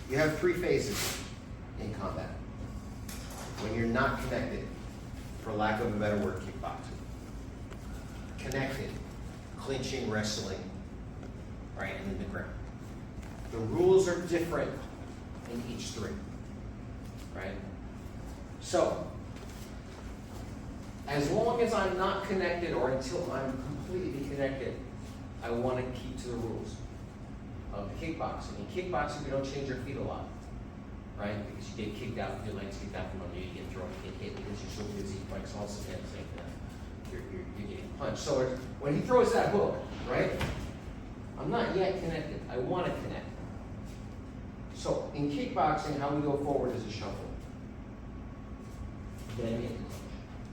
You have three phases in combat. When you're not connected, for lack of a better word, kickboxing. Connected, clinching, wrestling, right, and then the ground. The rules are different in each three, right? So, as long as I'm not connected or until I'm completely connected, I want to keep to the rules of the kickboxing. In kickboxing, we don't change your feet a lot, right? Because you get kicked out, your legs kicked out from under you, you get thrown, you get hit because you're so busy. Mike's also saying the same thing. You're getting punched. So when he throws that hook, right? I'm not yet connected. I want to connect. So in kickboxing, how we go forward is a shuffle. Then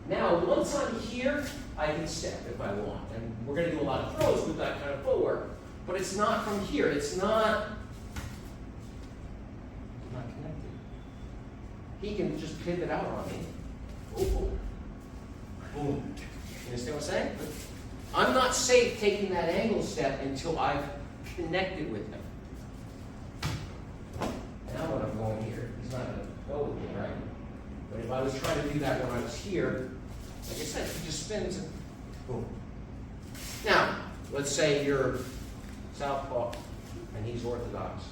now, once I'm here, I can step if I want. And we're going to do a lot of throws with that kind of footwork. But it's not from here. It's not connected. He can just pivot out on me. Oh, oh. Boom. You understand what I'm saying? I'm not safe taking that angle step until I've connected with him. Now when I'm going here, he's not going to go with me, right? But if I was trying to do that when I was here, like I said, he just spins and boom. Now, let's say you're southpaw and he's orthodox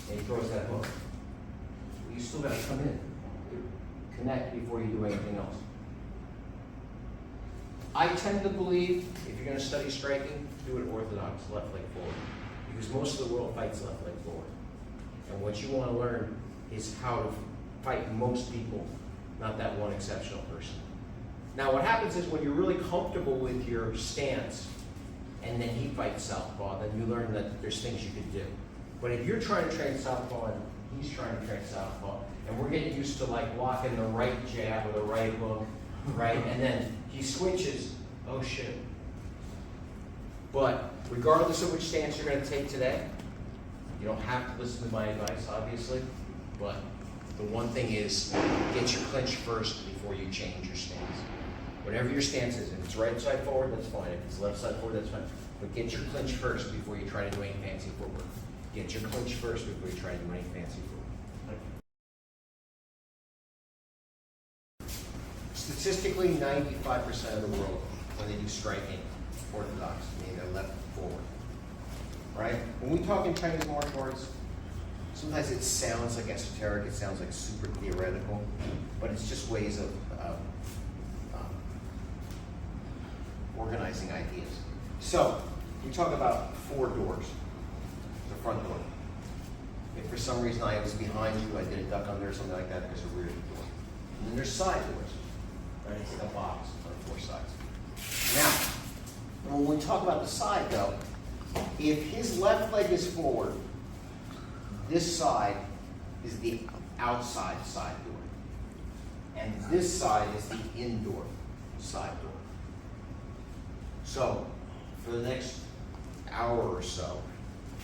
and he throws that hook. Well, you still got to come in, connect before you do anything else. I tend to believe if you're going to study striking, do it orthodox, left leg forward, because most of the world fights left leg forward. And what you want to learn is how to fight most people, not that one exceptional person. Now what happens is when you're really comfortable with your stance and then he fights southpaw, then you learn that there's things you can do. But if you're trying to train southpaw and he's trying to train southpaw, and we're getting used to like blocking the right jab or the right hook, right? And then he switches, oh shit. But regardless of which stance you're going to take today, you don't have to listen to my advice, obviously, but the one thing is get your clinch first before you change your stance. Whatever your stance is, if it's right side forward, that's fine. If it's left side forward, that's fine. But get your clinch first before you try to do any fancy footwork. Get your clinch first before you try to do any fancy footwork. Statistically, 95% of the world, when they do striking, orthodox, meaning they're left forward. Right? When we talk in Chinese martial arts, sometimes it sounds like esoteric, it sounds like super theoretical, but it's just ways of organizing ideas. So, we talk about four doors. The front door. If for some reason I was behind you, I did a duck under or something like that, there's a rear door. And then there's side doors. Right? It's like a box on four sides. Now, when we talk about the side though, if his left leg is forward, this side is the outside side door. And this side is the indoor side door. So, for the next hour or so,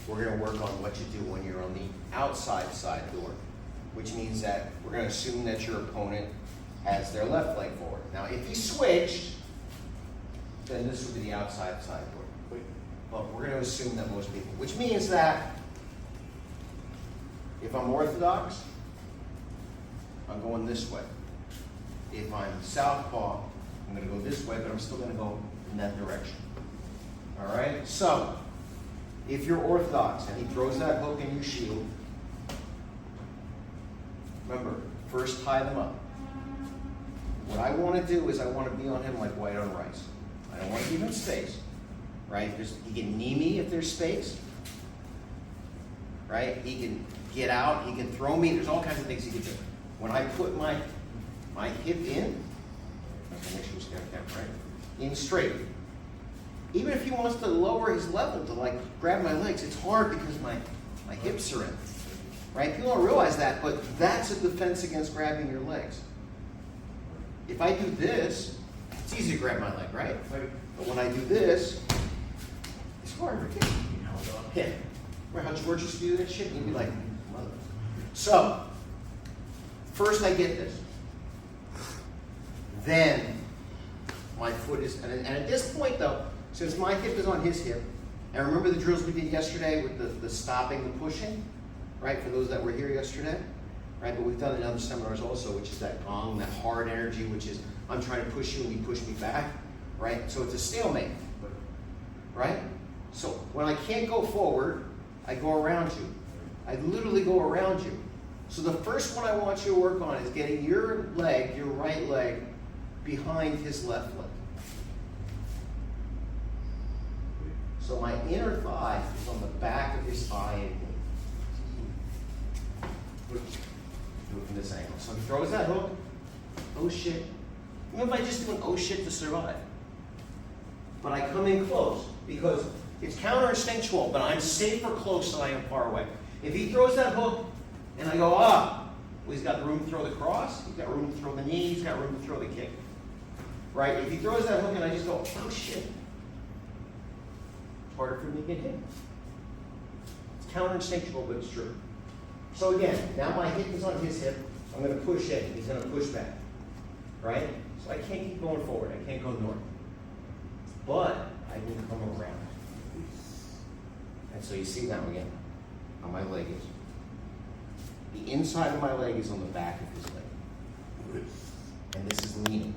we're going to work on what you do when you're on the outside side door, which means that we're going to assume that your opponent has their left leg forward. Now, if he switched, then this would be the outside side door. But we're going to assume that most people, which means that if I'm orthodox, I'm going this way. If I'm southpaw, I'm going to go this way, but I'm still going to go in that direction. All right? So, if you're orthodox and he throws that hook and you shield, remember, first tie them up. What I want to do is I want to be on him like white on rice. I don't want to give him space. Right? He can knee me if there's space. Right? He can get out. He can throw me. There's all kinds of things he can do. When I put my hip in, make sure we stay on camera, right? In straight. Even if he wants to lower his level to like grab my legs, it's hard because my hips are in. Right? People don't realize that, but that's a defense against grabbing your legs. If I do this, it's easy to grab my leg, right? But when I do this, it's harder. Yeah. Remember how George used to do that shit? And you'd be like, mother. So, first I get this. Then, my foot is, and at this point though, since my hip is on his hip, and remember the drills we did yesterday with the stopping, the pushing? right? For those that were here yesterday, right? But we've done it in other seminars also, which is that Gong, that hard energy, which is I'm trying to push you and you push me back, right? So it's a stalemate, right? So when I can't go forward, I go around you. I literally go around you. So the first one I want you to work on is getting your leg, your right leg, behind his left leg. So my inner thigh is on the back of his thigh and knee. Do it from this angle. So he throws that hook. Oh shit. Even if I just do an oh shit to survive. But I come in close because it's counter-instinctual, but I'm safer close than I am far away. If he throws that hook and I go, well, he's got room to throw the cross, he's got room to throw the knee, he's got room to throw the kick. Right? If he throws that hook and I just go, oh shit, it's harder for me to get hit. It's counter-instinctual, but it's true. So again, now my hip is on his hip, I'm going to push in, he's going to push back. Right? So I can't keep going forward, I can't go north. But I can come around. And so you see now again, how my leg is. The inside of my leg is on the back of his leg. And this is leaning.